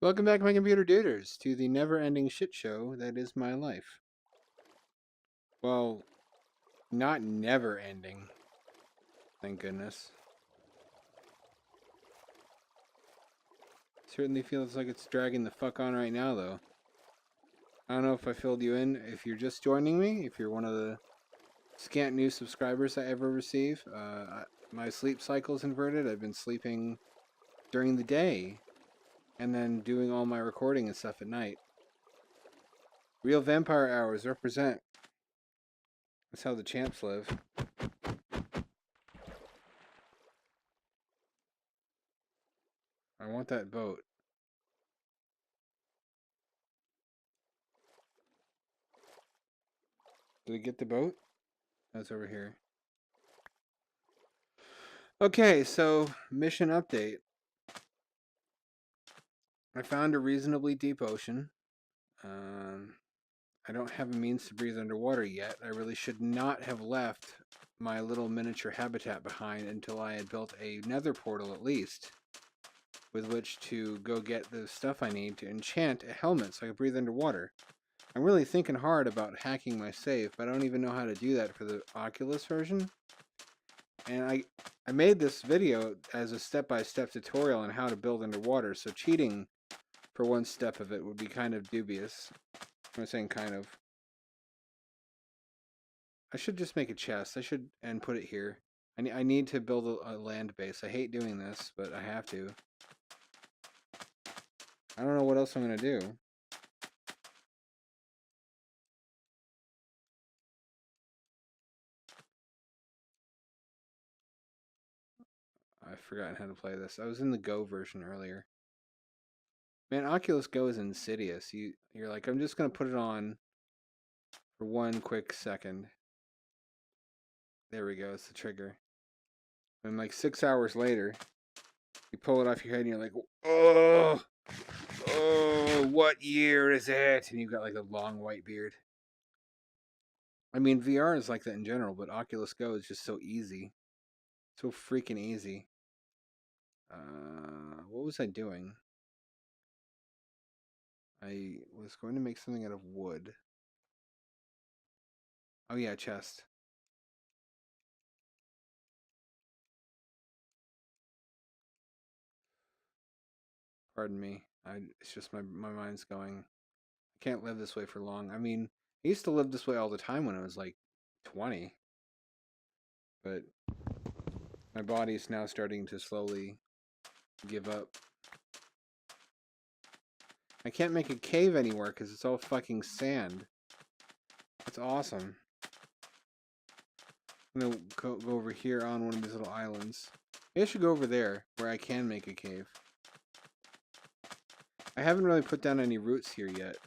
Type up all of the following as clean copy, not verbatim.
Welcome back, my computer duders, to the never-ending shit show that is my life. Well, not never-ending. Thank goodness. Certainly feels like it's dragging the fuck on right now, though. I don't know if I filled you in. If you're just joining me, if you're one of the scant new subscribers I ever receive, my sleep cycle's inverted. I've been sleeping during the day and then doing all my recording and stuff at night. Real vampire hours represent. That's how the champs live. I want that boat. Did I get the boat? That's over here. Okay, so mission update. I found a reasonably deep ocean. I don't have a means to breathe underwater yet. I really should not have left my little miniature habitat behind until I had built a nether portal at least, with which to go get the stuff I need to enchant a helmet so I can breathe underwater. I'm really thinking hard about hacking my save, but I don't even know how to do that for the Oculus version. And I made this video as a step-by-step tutorial on how to build underwater, so cheating for one step of it would be kind of dubious. I'm saying kind of. I should just make a chest. And put it here. I need to build a land base. I hate doing this, but I have to. I don't know what else I'm going to do. I've forgotten how to play this. I was in the Go version earlier. Man, Oculus Go is insidious. You're like, I'm just going to put it on for one quick second. There we go. It's the trigger. And like 6 hours later, you pull it off your head and you're like, oh, what year is it? And you've got like a long white beard. I mean, VR is like that in general, but Oculus Go is just so easy. So freaking easy. What was I doing? I was going to make something out of wood. Oh yeah, chest. Pardon me. It's just my mind's going. I can't live this way for long. I mean, I used to live this way all the time when I was like 20. But my body's now starting to slowly give up. I can't make a cave anywhere because it's all fucking sand. That's awesome. I'm gonna go over here on one of these little islands. Maybe I should go over there where I can make a cave. I haven't really put down any roots here yet.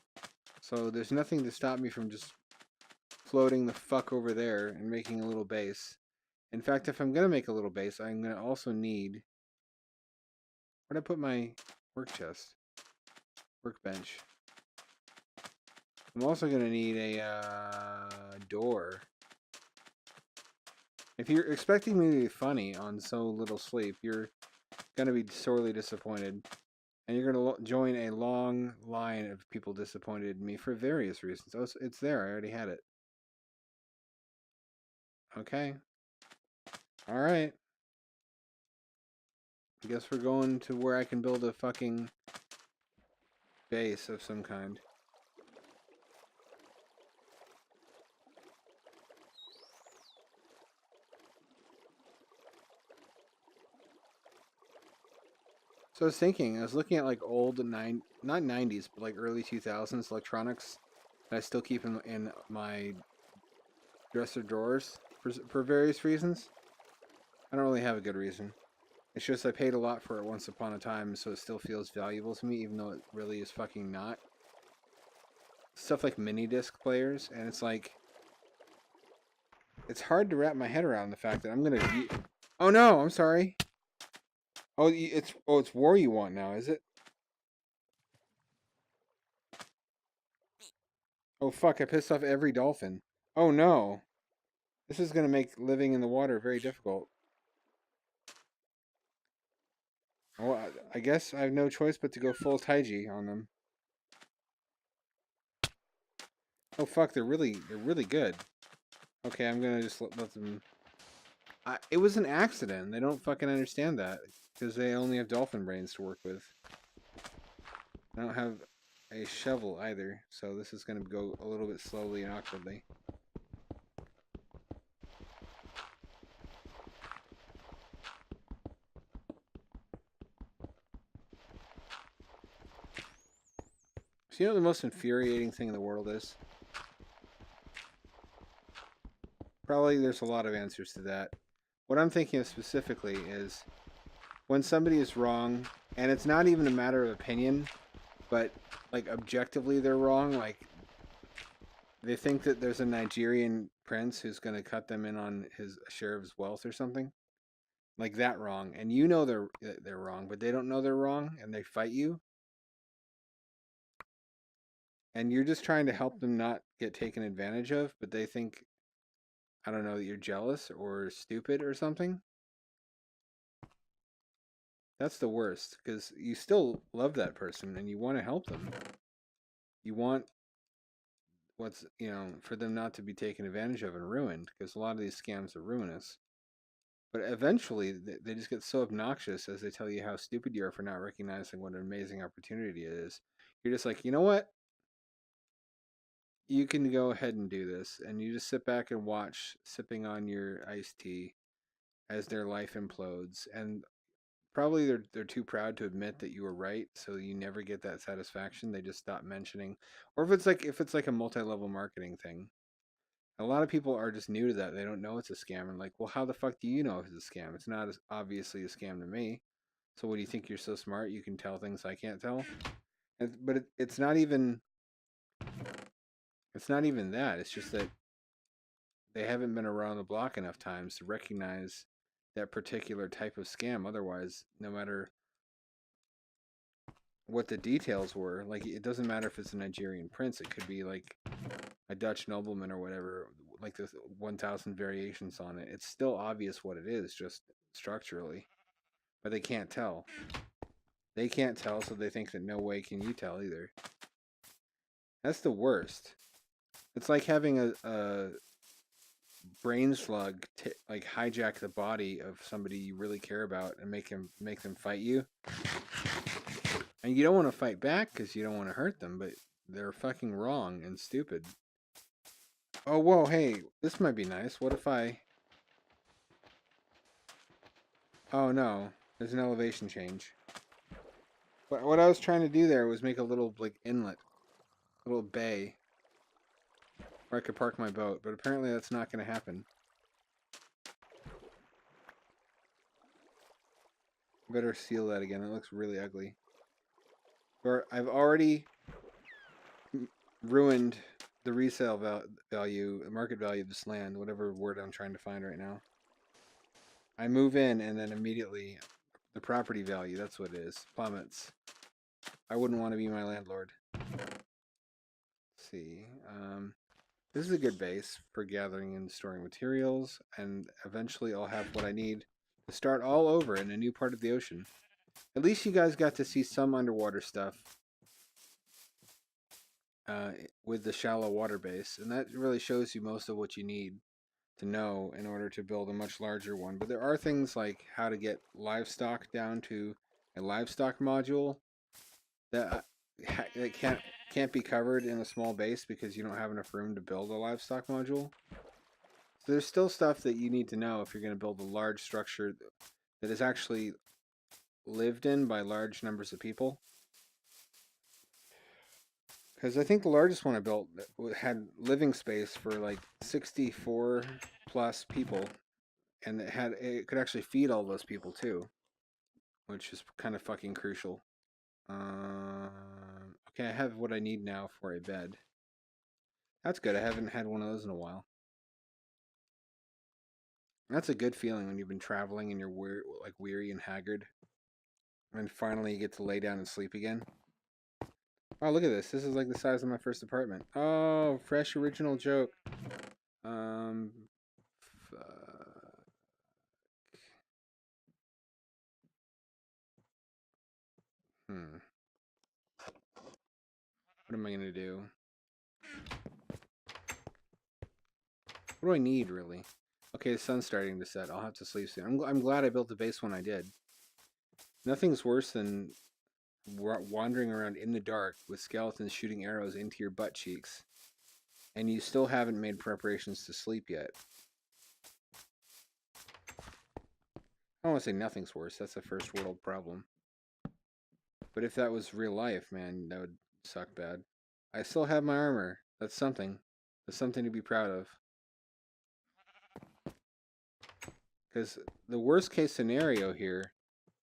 So there's nothing to stop me from just floating the fuck over there and making a little base. In fact, if I'm gonna make a little base, I'm gonna also need... Where'd I put my work chest? Workbench. I'm also gonna need a door. If you're expecting me to be funny on so little sleep, you're gonna be sorely disappointed. And you're gonna join a long line of people disappointed in me for various reasons. Oh, it's there. I already had it. Okay. Alright. I guess we're going to where I can build a fucking base of some kind. So I was thinking, I was looking at like old not 90s, but like early 2000s electronics that I still keep in my dresser drawers for various reasons. I don't really have a good reason. It's just I paid a lot for it once upon a time, so it still feels valuable to me, even though it really is fucking not. Stuff like mini disc players, and it's like... It's hard to wrap my head around the fact that I'm gonna... Oh no, I'm sorry. Oh, it's war you want now, is it? Oh fuck, I pissed off every dolphin. Oh no. This is gonna make living in the water very difficult. Well, I guess I have no choice but to go full Taiji on them. Oh fuck, they're really good. Okay, I'm gonna just let them. It was an accident. They don't fucking understand that because they only have dolphin brains to work with. I don't have a shovel either, so this is gonna go a little bit slowly and awkwardly. So you know what the most infuriating thing in the world is? Probably there's a lot of answers to that. What I'm thinking of specifically is when somebody is wrong, and it's not even a matter of opinion, but like objectively they're wrong. Like they think that there's a Nigerian prince who's going to cut them in on his share of his wealth or something. Like that wrong, and you know they're wrong, but they don't know they're wrong, and they fight you, and you're just trying to help them not get taken advantage of, but they think I don't know that you're jealous or stupid or something. That's the worst because you still love that person and you want to help them. You want for them not to be taken advantage of and ruined because a lot of these scams are ruinous. But eventually they just get so obnoxious as they tell you how stupid you are for not recognizing what an amazing opportunity it is. You're just like, you know what? You can go ahead and do this. And you just sit back and watch, sipping on your iced tea as their life implodes. And probably they're too proud to admit that you were right, so you never get that satisfaction. They just stop mentioning, or if it's like a multi-level marketing thing. A lot of people are just new to that. They don't know it's a scam, and like, well, how the fuck do you know it's a scam? It's not as obviously a scam to me. So what do you think? You're so smart you can tell things I can't tell? But it's not even that. It's just that they haven't been around the block enough times to recognize that particular type of scam. Otherwise, no matter what the details were. Like it doesn't matter if it's a Nigerian prince. It could be like a Dutch nobleman or whatever. Like there's 1,000 variations on it. It's still obvious what it is, just structurally. But they can't tell. They can't tell, so they think that no way can you tell either. That's the worst. It's like having a brain slug like hijack the body of somebody you really care about and make them fight you. And you don't want to fight back because you don't want to hurt them, but they're fucking wrong and stupid. Oh, whoa, hey, this might be nice. What if I... Oh, no. There's an elevation change. But what I was trying to do there was make a little, like, inlet. A little bay. Where I could park my boat. But apparently that's not going to happen. Better seal that again. It looks really ugly. Or I've already ruined the resale value, market value of this land, whatever word I'm trying to find right now. I move in and then immediately the property value, that's what it is, plummets. I wouldn't want to be my landlord. Let's see. This is a good base for gathering and storing materials, and eventually I'll have what I need to start all over in a new part of the ocean. At least you guys got to see some underwater stuff with the shallow water base, and that really shows you most of what you need to know in order to build a much larger one. But there are things like how to get livestock down to a livestock module that that can't be covered in a small base because you don't have enough room to build a livestock module. So there's still stuff that you need to know if you're going to build a large structure that is actually lived in by large numbers of people. Because I think the largest one I built had living space for like 64 plus people, and it could actually feed all those people too, which is kind of fucking crucial. Okay, I have what I need now for a bed. That's good. I haven't had one of those in a while. That's a good feeling when you've been traveling and you're weary and haggard, and finally you get to lay down and sleep again. Oh, look at this. This is like the size of my first apartment. Oh, fresh original joke. Um, What am I gonna do? What do I need, really? Okay, the sun's starting to set. I'll have to sleep soon. I'm glad I built the base when I did. Nothing's worse than wandering around in the dark with skeletons shooting arrows into your butt cheeks, and you still haven't made preparations to sleep yet. I don't want to say nothing's worse. That's a first world problem. But if that was real life, man, that would suck bad. I still have my armor. That's something. That's something to be proud of. Because the worst case scenario here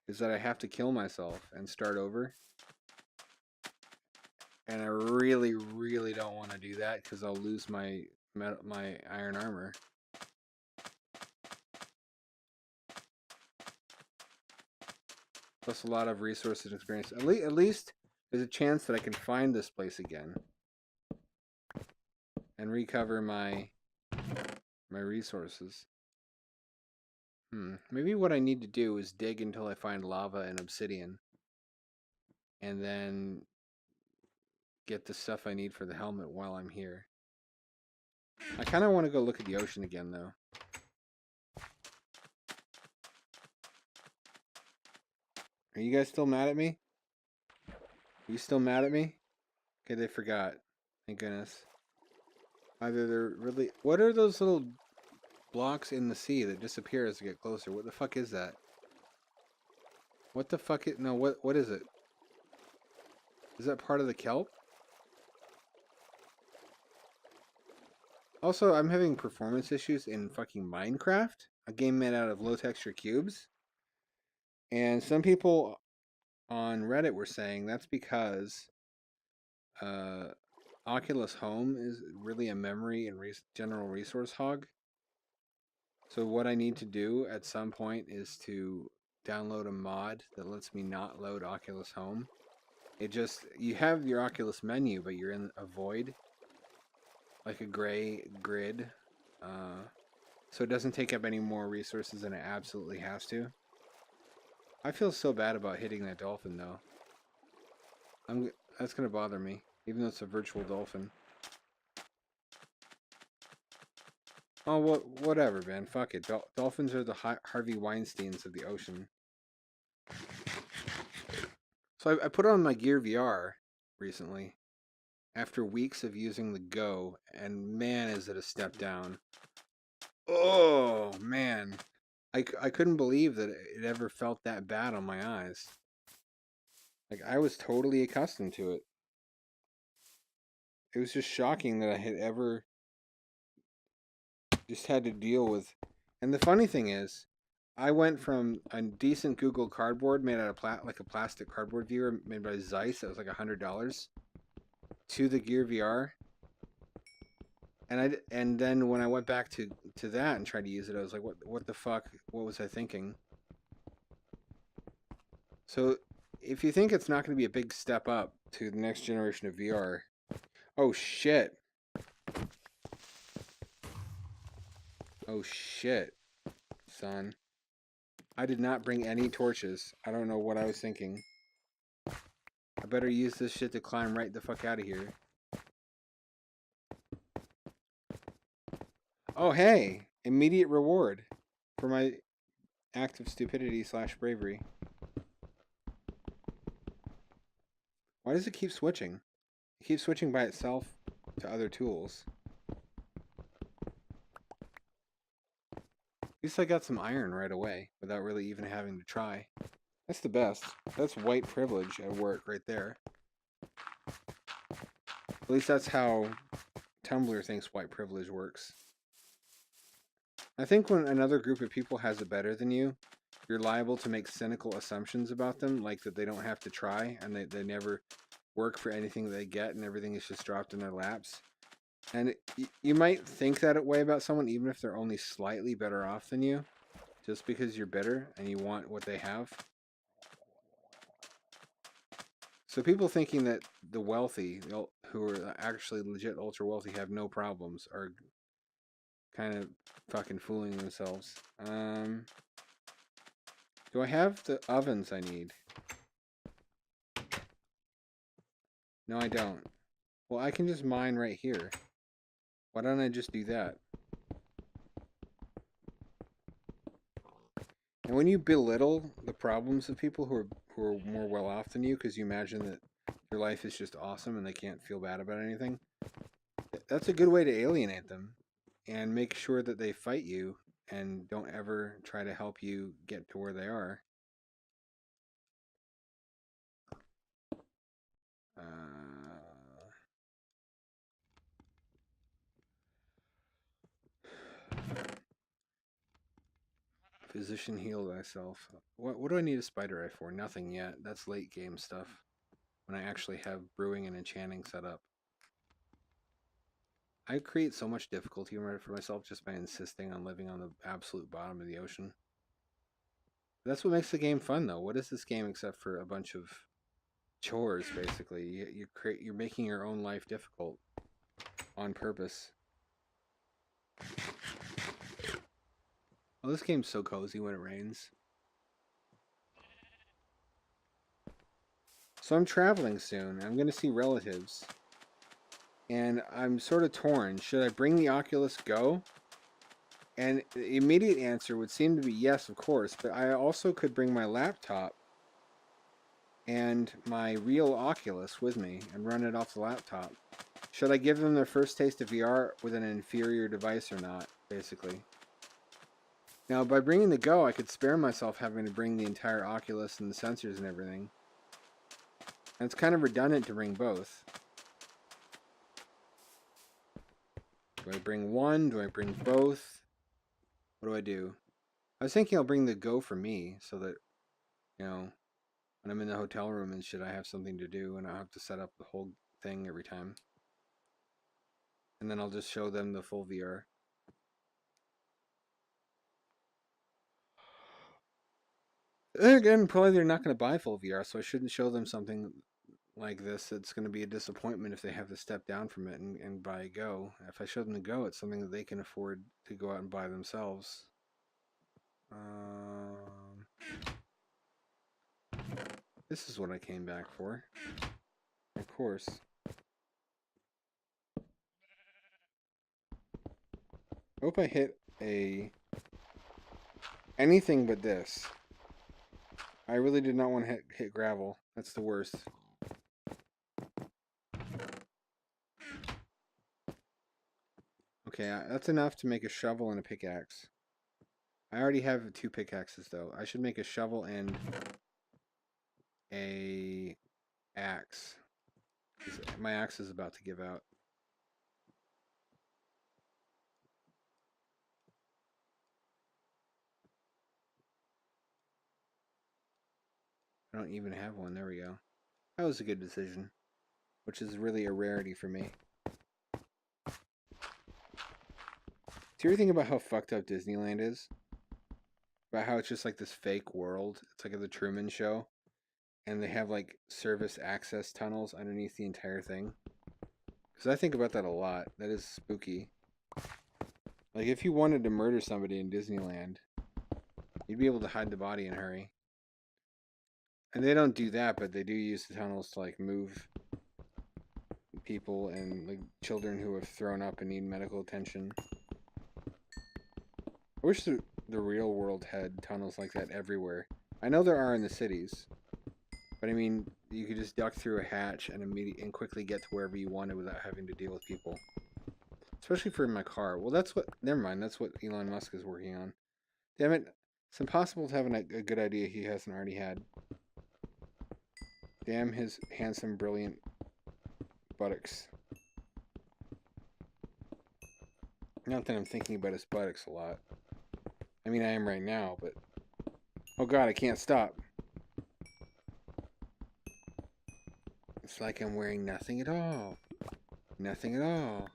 is that I have to kill myself and start over. And I really, really don't want to do that because I'll lose my iron armor. Plus a lot of resources and experience. At least there's a chance that I can find this place again and recover my resources. Maybe what I need to do is dig until I find lava and obsidian, and then get the stuff I need for the helmet while I'm here. I kind of want to go look at the ocean again, though. Are you guys still mad at me? Are you still mad at me? Okay, they forgot. Thank goodness. Either they're really... What are those little blocks in the sea that disappear as they get closer? What the fuck is that? What the fuck is... No, what is it? Is that part of the kelp? Also, I'm having performance issues in fucking Minecraft, a game made out of low texture cubes. And some people on Reddit were saying that's because Oculus Home is really a memory and general resource hog. So what I need to do at some point is to download a mod that lets me not load Oculus Home. It just, you have your Oculus menu, but you're in a void, like a gray grid. So it doesn't take up any more resources than it absolutely has to. I feel so bad about hitting that dolphin, though. That's gonna bother me, even though it's a virtual dolphin. Oh, whatever, man. Fuck it. Dolphins are the Harvey Weinsteins of the ocean. So I put on my Gear VR recently, after weeks of using the Go, and man, is it a step down. Oh, man. I couldn't believe that it ever felt that bad on my eyes. Like, I was totally accustomed to it. It was just shocking that I had ever just had to deal with. And the funny thing is, I went from a decent Google Cardboard made out of like a plastic cardboard viewer made by Zeiss that was like $100 to the Gear VR. And then when I went back to that and tried to use it, I was like, what the fuck? What was I thinking? So if you think it's not going to be a big step up to the next generation of VR, oh shit. Oh shit, son. I did not bring any torches. I don't know what I was thinking. I better use this shit to climb right the fuck out of here. Oh, hey! Immediate reward for my act of stupidity / bravery. Why does it keep switching? It keeps switching by itself to other tools. At least I got some iron right away without really even having to try. That's the best. That's white privilege at work right there. At least that's how Tumblr thinks white privilege works. I think when another group of people has it better than you, you're liable to make cynical assumptions about them, like that they don't have to try and they never work for anything they get and everything is just dropped in their laps. And you might think that way about someone even if they're only slightly better off than you, just because you're bitter and you want what they have. So people thinking that the wealthy, who are actually legit ultra wealthy, have no problems are kind of fucking fooling themselves. Do I have the ovens I need? No, I don't. Well, I can just mine right here. Why don't I just do that? And when you belittle the problems of people who are more well off than you, because you imagine that your life is just awesome and they can't feel bad about anything, that's a good way to alienate them and make sure that they fight you and don't ever try to help you get to where they are. Physician, heal thyself. What do I need a spider eye for? Nothing yet. That's late game stuff. When I actually have brewing and enchanting set up. I create so much difficulty for myself just by insisting on living on the absolute bottom of the ocean. That's what makes the game fun, though. What is this game except for a bunch of chores? Basically, you're making your own life difficult on purpose. Oh, this game's so cozy when it rains. So I'm traveling soon. I'm going to see relatives. And I'm sort of torn. Should I bring the Oculus Go? And the immediate answer would seem to be yes, of course. But I also could bring my laptop and my real Oculus with me and run it off the laptop. Should I give them their first taste of VR with an inferior device or not, basically? Now, by bringing the Go, I could spare myself having to bring the entire Oculus and the sensors and everything. And it's kind of redundant to bring both. Do I bring one? Do I bring both? What do I do? I was thinking I'll bring the Go for me so that, you know, when I'm in the hotel room and shit, I have something to do and I don't have to set up the whole thing every time. And then I'll just show them the full VR. Then again, probably they're not going to buy full VR, so I shouldn't show them something like this. It's going to be a disappointment if they have to step down from it and buy a Go. If I show them the Go, it's something that they can afford to go out and buy themselves. This is what I came back for. Of course. I hope I hit anything but this. I really did not want to hit gravel. That's the worst. Okay, that's enough to make a shovel and a pickaxe. I already have 2 pickaxes, though. I should make a shovel and a axe. My axe is about to give out. I don't even have one. There we go. That was a good decision, which is really a rarity for me. Do you ever think about how fucked up Disneyland is? About how it's just like this fake world? It's like the Truman Show. And they have like service access tunnels underneath the entire thing. Because I think about that a lot. That is spooky. Like if you wanted to murder somebody in Disneyland, you'd be able to hide the body in a hurry. And they don't do that, but they do use the tunnels to like move people and like children who have thrown up and need medical attention. I wish the real world had tunnels like that everywhere. I know there are in the cities, but I mean, you could just duck through a hatch and quickly get to wherever you wanted without having to deal with people. Especially for my car. Well, that's what. Never mind. That's what Elon Musk is working on. Damn it! It's impossible to have a good idea he hasn't already had. Damn his handsome, brilliant buttocks. Not that I'm thinking about his buttocks a lot. I mean, I am right now, but... Oh god, I can't stop. It's like I'm wearing nothing at all. Nothing at all.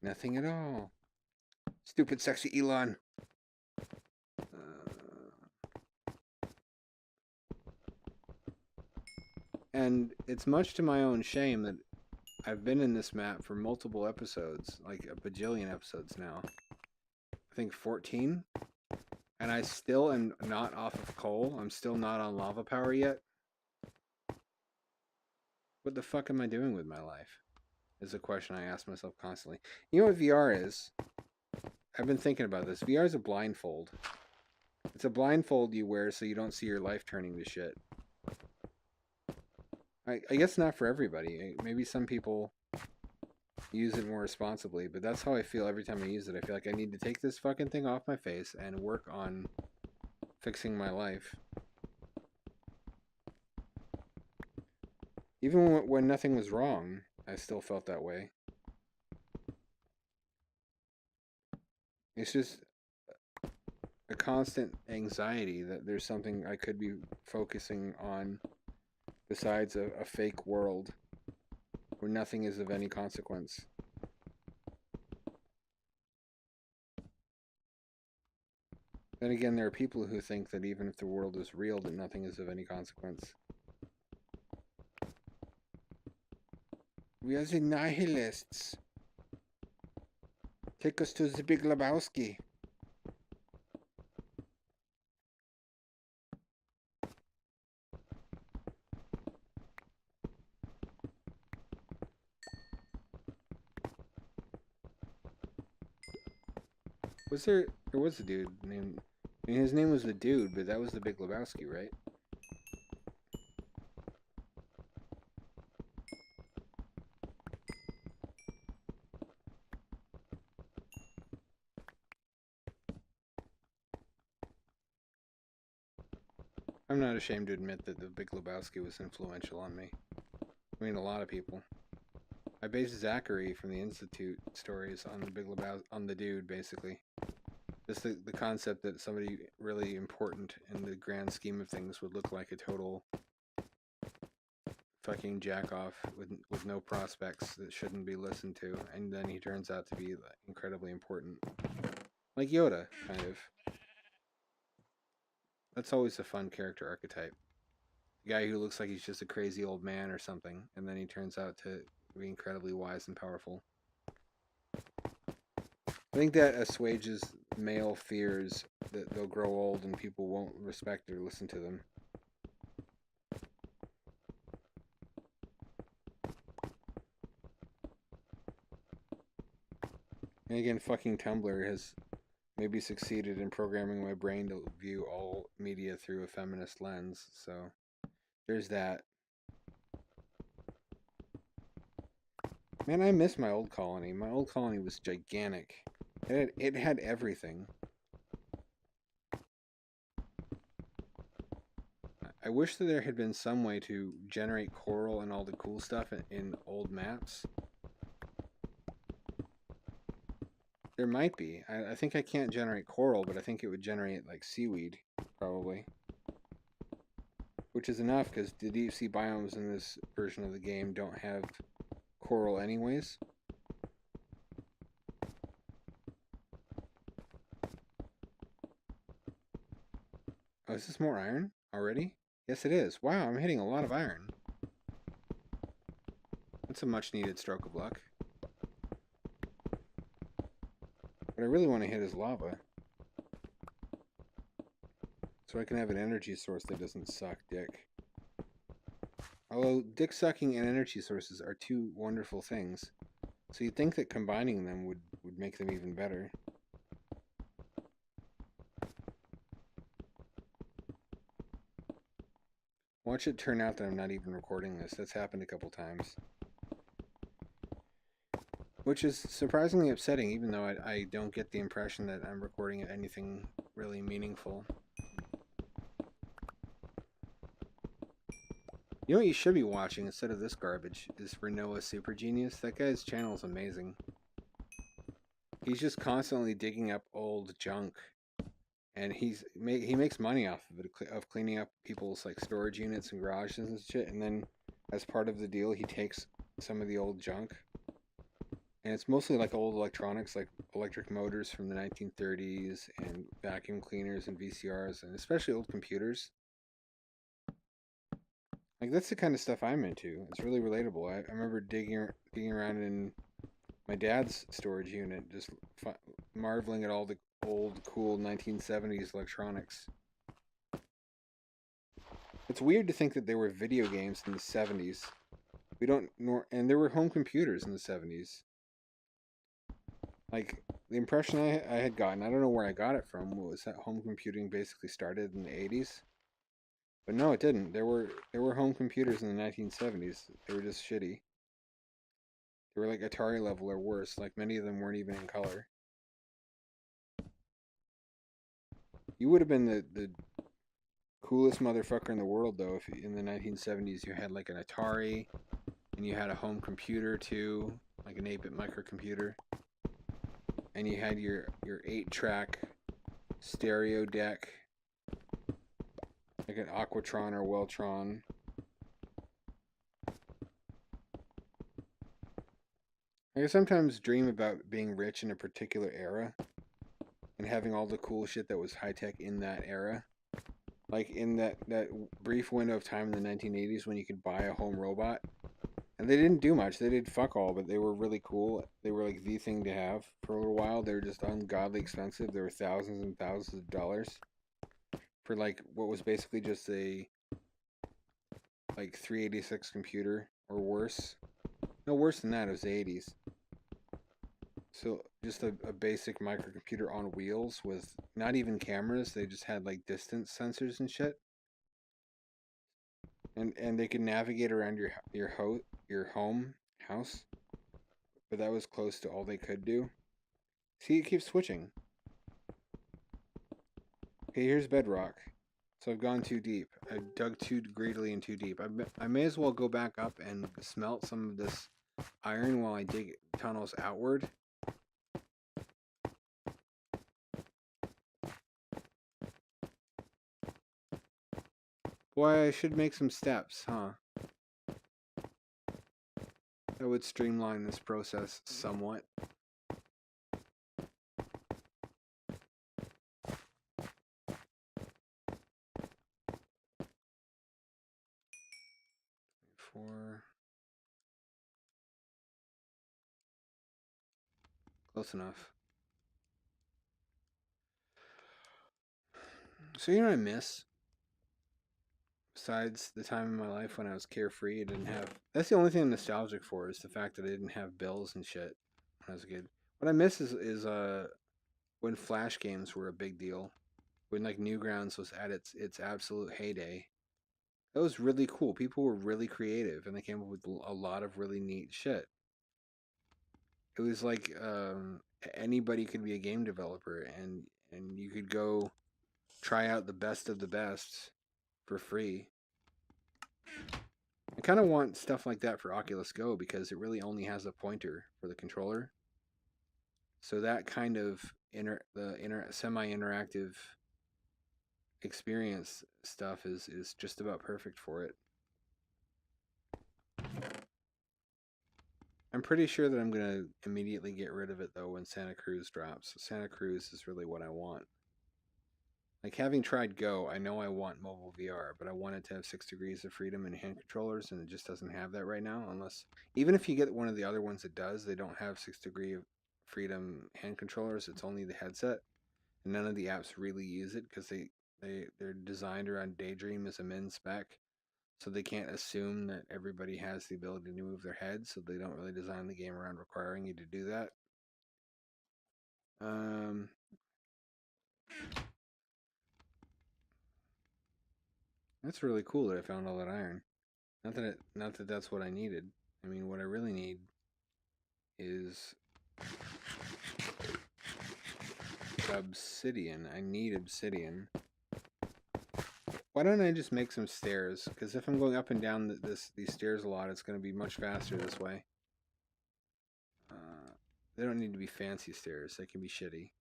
Nothing at all. Stupid, sexy Elon. And it's much to my own shame that I've been in this map for multiple episodes, like a bajillion episodes now. I think 14. And I still am not off of coal. I'm still not on lava power yet. What the fuck am I doing with my life? is a question I ask myself constantly. You know what VR is? I've been thinking about this. VR is a blindfold. It's a blindfold you wear so you don't see your life turning to shit. I guess not for everybody. Maybe some people use it more responsibly, but that's how I feel every time I use it. I feel like I need to take this fucking thing off my face and work on fixing my life. Even when nothing was wrong, I still felt that way. It's just a constant anxiety that there's something I could be focusing on besides a fake world where nothing is of any consequence. Then again, there are people who think that even if the world is real, that nothing is of any consequence. We are the nihilists. Take us to the Big Lebowski. There was a dude named, I mean, his name was the Dude, but that was the Big Lebowski, right? I'm not ashamed to admit that the Big Lebowski was influential on me. I mean, a lot of people. I based Zachary from the Institute stories on the Big Lebowski, on the Dude, basically. Just the concept that somebody really important in the grand scheme of things would look like a total fucking jack-off with no prospects that shouldn't be listened to, and then he turns out to be incredibly important. Like Yoda, kind of. That's always a fun character archetype. The guy who looks like he's just a crazy old man or something, and then he turns out to be incredibly wise and powerful. I think that assuages male fears that they'll grow old and people won't respect or listen to them. And again, fucking Tumblr has maybe succeeded in programming my brain to view all media through a feminist lens, so there's that. Man, I miss my old colony. My old colony was gigantic. It had everything. I wish that there had been some way to generate coral and all the cool stuff in old maps. There might be. I think I can't generate coral, but I think it would generate like seaweed, probably. Which is enough because the deep sea biomes in this version of the game don't have coral anyways. Oh, is this more iron already? Yes, it is. Wow, I'm hitting a lot of iron. That's a much needed stroke of luck. What I really want to hit is lava. So I can have an energy source that doesn't suck dick. Although dick sucking and energy sources are two wonderful things. So you'd think that combining them would make them even better. Watch it turn out that I'm not even recording this. That's happened a couple times. Which is surprisingly upsetting, even though I don't get the impression that I'm recording anything really meaningful. You know what you should be watching instead of this garbage is Renoa Super Genius. That guy's channel is amazing. He's just constantly digging up old junk, and he makes money off of it, of cleaning up people's like storage units and garages and shit. And then, as part of the deal, he takes some of the old junk, and it's mostly like old electronics, like electric motors from the 1930s, and vacuum cleaners and VCRs, and especially old computers. Like, that's the kind of stuff I'm into. It's really relatable. I remember digging around in my dad's storage unit, just marveling at all the old, cool 1970s electronics. It's weird to think that there were video games in the 70s. We don't nor and there were home computers in the 70s. Like the impression I had gotten, I don't know where I got it from, was that home computing basically started in the 80s. But no, it didn't. There were home computers in the 1970s. They were just shitty. They were like Atari level or worse. Like many of them weren't even in color. You would have been the coolest motherfucker in the world though if in the 1970s you had like an Atari and you had a home computer too, like an 8-bit microcomputer, and you had your 8-track stereo deck, like an Aquatron or Weltron. I sometimes dream about being rich in a particular era and having all the cool shit that was high tech in that era. Like in that brief window of time in the 1980s when you could buy a home robot. And they didn't do much. They did fuck all, but they were really cool. They were like the thing to have for a little while. They were just ungodly expensive. They were thousands and thousands of dollars for like what was basically just a like 386 computer or worse. No, worse than that. It was the 80s. So just a basic microcomputer on wheels with not even cameras. They just had like distance sensors and shit. And they could navigate around your home house, but that was close to all they could do. See, it keeps switching. Okay, here's bedrock. So I've gone too deep. I dug too greedily and too deep. I may as well go back up and smelt some of this iron while I dig tunnels outward. Boy, I should make some steps, huh? That would streamline this process somewhat. Close enough. So you know what I miss? Besides the time in my life when I was carefree, I didn't have. That's the only thing I'm nostalgic for is the fact that I didn't have bills and shit when I was a kid. What I miss is when flash games were a big deal. When like Newgrounds was at its absolute heyday. That was really cool. People were really creative and they came up with a lot of really neat shit. It was like anybody could be a game developer and you could go try out the best of the best for free. I kind of want stuff like that for Oculus Go because it really only has a pointer for the controller. So that kind of semi-interactive experience stuff is just about perfect for it. I'm pretty sure that I'm going to immediately get rid of it though when Santa Cruz drops. Santa Cruz is really what I want. Like having tried Go, I know I want mobile VR, but I want it to have 6 degrees of freedom and hand controllers, and it just doesn't have that right now. Unless, even if you get one of the other ones that does, they don't have 6 degree of freedom hand controllers. It's only the headset, and none of the apps really use it because they're designed around Daydream as a min spec, so they can't assume that everybody has the ability to move their head, so they don't really design the game around requiring you to do that. That's really cool that I found all that iron. Not that that's what I needed. I mean, what I really need is obsidian. I need obsidian. Why don't I just make some stairs? Because if I'm going up and down these stairs a lot, it's going to be much faster this way. They don't need to be fancy stairs. They can be shitty.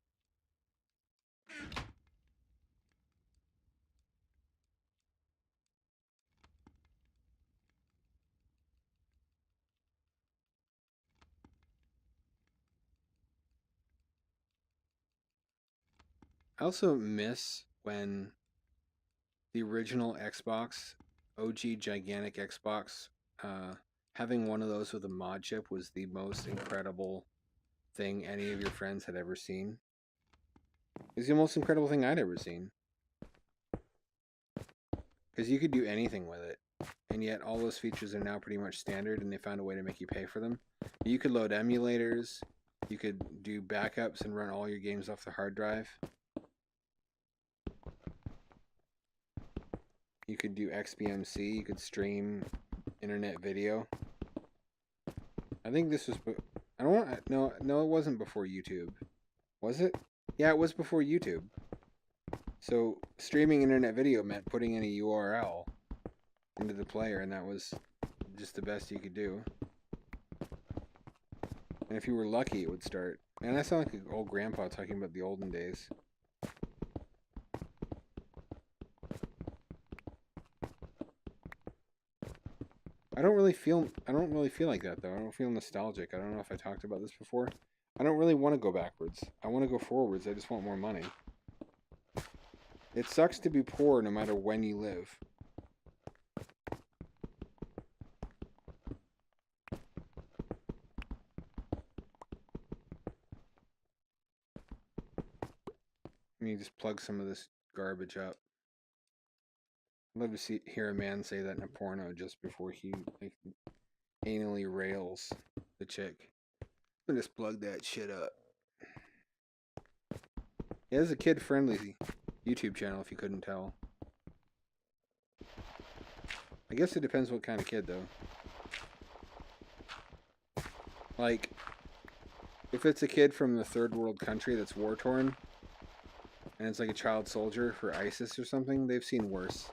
I also miss when the original Xbox, OG gigantic Xbox, having one of those with a mod chip was the most incredible thing any of your friends had ever seen. It was the most incredible thing I'd ever seen. Because you could do anything with it. and yet all those features are now pretty much standard, and they found a way to make you pay for them. You could load emulators, you could do backups and run all your games off the hard drive. You could do XBMC, you could stream internet video. I think this was, I don't want, no, it wasn't before YouTube. Was it? Yeah, it was before YouTube. So streaming internet video meant putting in a URL into the player, and that was just the best you could do. And if you were lucky, it would start. And I sound like an old grandpa talking about the olden days. I don't really feel like that though. I don't feel nostalgic. I don't know if I talked about this before. I don't really want to go backwards. I want to go forwards. I just want more money. It sucks to be poor no matter when you live. Let me just plug some of this garbage up. I'd love to hear a man say that in a porno just before he like anally rails the chick. I'm gonna just plug that shit up. Yeah, this is a kid-friendly YouTube channel if you couldn't tell. I guess it depends what kind of kid though. Like, if it's a kid from the third world country that's war-torn, and it's like a child soldier for ISIS or something, they've seen worse.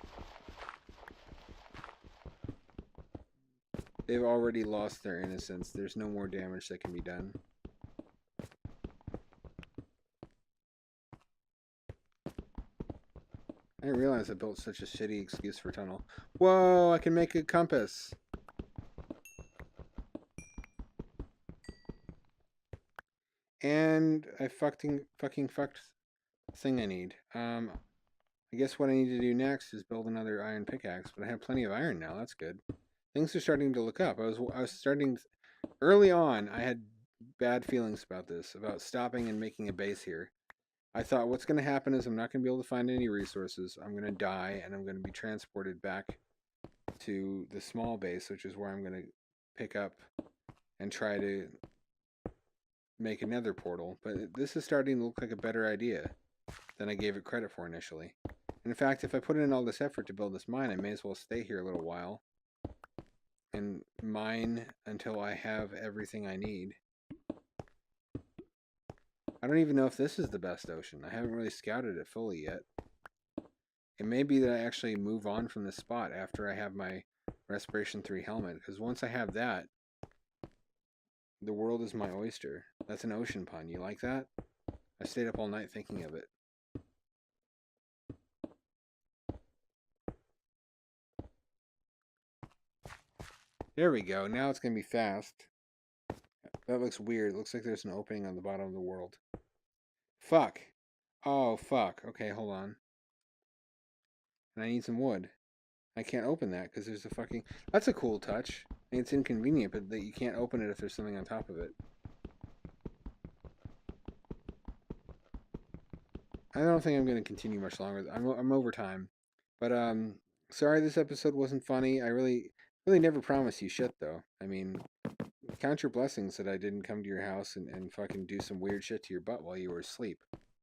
They've already lost their innocence. There's no more damage that can be done. I didn't realize I built such a shitty excuse for a tunnel. Whoa, I can make a compass. And I fucking fucked thing I need. I guess what I need to do next is build another iron pickaxe, but I have plenty of iron now. That's good. Things are starting to look up. I was starting early on. I had bad feelings about this, about stopping and making a base here. I thought what's going to happen is I'm not going to be able to find any resources. I'm going to die, and I'm going to be transported back to the small base, which is where I'm going to pick up and try to make another portal. But this is starting to look like a better idea than I gave it credit for initially. And in fact, if I put in all this effort to build this mine, I may as well stay here a little while and mine until I have everything I need. I don't even know if this is the best ocean. I haven't really scouted it fully yet. It may be that I actually move on from this spot after I have my Respiration 3 helmet, because once I have that, the world is my oyster. That's an ocean pun. You like that? I stayed up all night thinking of it. There we go. Now it's going to be fast. That looks weird. It looks like there's an opening on the bottom of the world. Fuck. Oh, fuck. Okay, hold on. And I need some wood. I can't open that because there's a fucking... That's a cool touch. And it's inconvenient, but that you can't open it if there's something on top of it. I don't think I'm going to continue much longer. I'm over time. But, sorry this episode wasn't funny. I really never promised you shit, though. I mean, count your blessings that I didn't come to your house and fucking do some weird shit to your butt while you were asleep.